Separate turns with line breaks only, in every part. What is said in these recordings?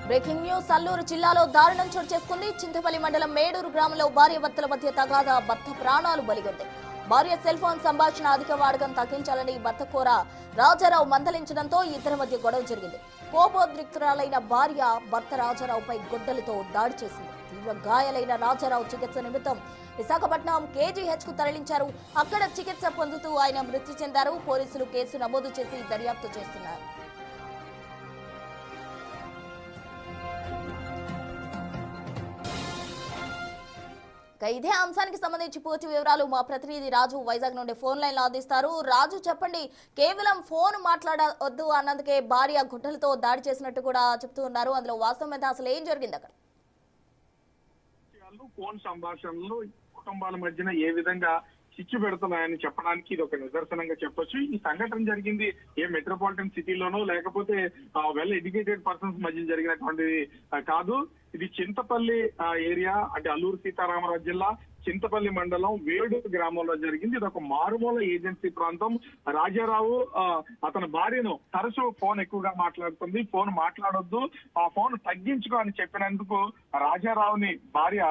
Breaking news Alluri జిల్లాలో దారుణం చోటు చేసుకుంది. చింతపల్లి మండలం మేడూరు గ్రామంలో భార్యాభర్తల మధ్య తగాదా, భర్త ప్రాణాలు బలిగొంది. భార్య సెల్ ఫోన్ సంభాషణ అధిక వాడకం తగ్గించాలని భర్త కోర రాజారావు మందలించడంతో ఇద్దరి మధ్య గొడవ జరిగింది. కోపోద్రిక్తురాలైన భార్య భర్త రాజారావుపై గొడ్డలితో దాడి చేసింది. తీవ్ర గాయాలైన రాజారావు చికిత్స నిమిత్తం విశాఖపట్నం కేజీహెచ్ కు తరలించారు. అక్కడ చికిత్స పొందుతూ ఆయన మృతి చెందారు. పోలీసులు కేసు నమోదు చేసి దర్యాప్తు చేస్తున్నారు. ఇదే అంశానికి సంబంధించి పూర్తి వివరాలు మా ప్రతినిధి రాజు వైజాగ్ నుండి ఫోన్ లైన్ లో అందిస్తారు. రాజు, చెప్పండి, కేవలం ఫోన్ మాట్లాడవద్దు అన్నందుకే భార్య గుడ్డలతో దాడి చేసినట్టు కూడా చెప్తూ ఉన్నారు. అందులో వాస్తవం ఎంత, అసలు ఏం జరిగింది అక్కడ?
ఫోన్ సంభాషణలు కుటుంబాల మధ్యన ఏ విధంగా చిచ్చు పెడుతున్నాయని చెప్పడానికి ఇది ఒక నిదర్శనంగా చెప్పొచ్చు. ఈ సంఘటన జరిగింది ఏ మెట్రోపాలిటన్ సిటీలోనో లేకపోతే వెల్ ఎడ్యుకేటెడ్ పర్సన్స్ మధ్య జరిగినటువంటిది కాదు. ఇది చింతపల్లి ఏరియా, అంటే అల్లూరు సీతారామరాజు జిల్లా చింతపల్లి మండలం వేడూరు గ్రామంలో జరిగింది. ఇది ఒక మారుమూల ఏజెన్సీ ప్రాంతం. రాజారావు అతని భార్యను తరచూ ఫోన్ ఎక్కువగా మాట్లాడుతుంది, ఫోన్ మాట్లాడొద్దు, ఆ ఫోన్ తగ్గించుకో అని చెప్పినందుకు రాజారావుని భార్య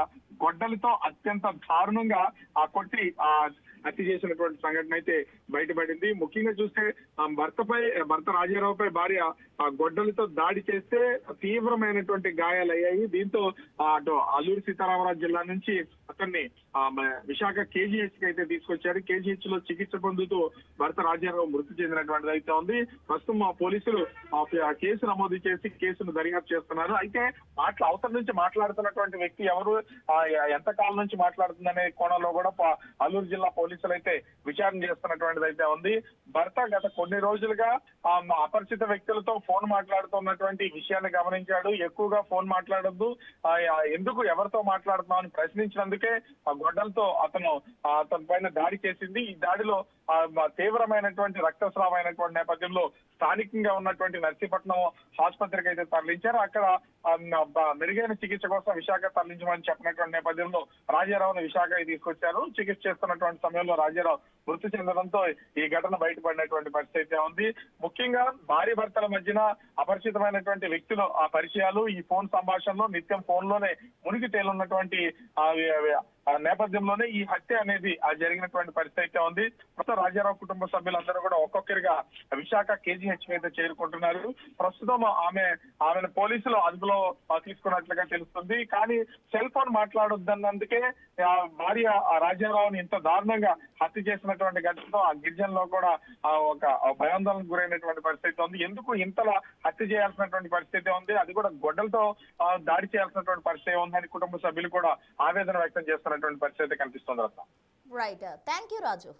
గొడ్డలితో అత్యంత దారుణంగా కొట్టి హత్య చేసినటువంటి సంఘటన అయితే బయటపడింది. ముఖ్యంగా చూస్తే భర్త రాజారావుపై భార్య గొడ్డలితో దాడి చేస్తే తీవ్రమైనటువంటి గాయాలయ్యాయి. దీంతో అటు అల్లూరు సీతారామరాజు జిల్లా నుంచి అతన్ని విశాఖ కేజీహెచ్ కి అయితే తీసుకొచ్చారు. కేజీహెచ్ లో చికిత్స పొందుతూ భర్త రాజారావు మృతి చెందినటువంటిది అయితే ఉంది. ప్రస్తుతం పోలీసులు కేసు నమోదు చేసి కేసును దర్యాప్తు చేస్తున్నారు. అయితే అవతల నుంచి మాట్లాడుతున్నటువంటి వ్యక్తి ఎవరు, ఎంత కాలం నుంచి మాట్లాడుతుందనే కోణంలో కూడా అల్లూరు జిల్లా పోలీసులు అయితే విచారణ చేస్తున్నటువంటిది అయితే ఉంది. భర్త గత కొన్ని రోజులుగా అపరిచిత వ్యక్తులతో ఫోన్ మాట్లాడుతున్నటువంటి విషయాన్ని గమనించాడు. ఎక్కువగా ఫోన్ మాట్లాడొద్దు, ఎందుకు ఎవరితో మాట్లాడుతున్నావు అని ప్రశ్నించినందుకే గొడ్డలతో అతని పైన దాడి చేసింది. ఈ దాడిలో తీవ్రమైనటువంటి రక్తస్రావమైనటువంటి నేపథ్యంలో స్థానికంగా ఉన్నటువంటి నర్సీపట్నం ఆసుపత్రికి అయితే తరలించారు. అక్కడ మెరుగైన చికిత్స కోసం విశాఖ తరలించమని చెప్పినటువంటి నేపథ్యంలో రాజారావును విశాఖకి తీసుకొచ్చారు. చికిత్స చేస్తున్నటువంటి సమయంలో రాజారావు మృతి చెందడంతో ఈ ఘటన బయటపడినటువంటి పరిస్థితి ఉంది. ముఖ్యంగా భార్య భర్తల మధ్యన అపరిచితమైనటువంటి వ్యక్తులు పరిచయాలు, ఈ ఫోన్ సంభాషణలో నిత్యం ఫోన్ లోనే మునిగి తేలున్నటువంటి నేపథ్యంలోనే ఈ హత్య అనేది జరిగినటువంటి పరిస్థితి ఉంది. ప్రస్తుతం రాజారావు కుటుంబ సభ్యులందరూ కూడా ఒక్కొక్కరిగా విశాఖ కేజీహెచ్ మీద చేరుకుంటున్నారు. ప్రస్తుతం ఆమెను పోలీసులు అదుపులో తీసుకున్నట్లుగా తెలుస్తుంది. కానీ సెల్ ఫోన్ మాట్లాడొద్దన్నందుకే భార్య రాజారావుని ఇంత దారుణంగా హత్య చేసినటువంటి ఘటనతో ఆ గిరిజనలో కూడా ఒక భయాందోళనకు గురైనటువంటి పరిస్థితి ఉంది. ఎందుకు ఇంతలా హత్య చేయాల్సినటువంటి పరిస్థితి ఉంది, అది కూడా గొడ్డలతో దాడి చేయాల్సినటువంటి పరిస్థితి ఉందని కుటుంబ సభ్యులు కూడా ఆవేదన వ్యక్తం చేస్తున్నటువంటి పరిస్థితి కనిపిస్తుంది.
Right, thank you Raju.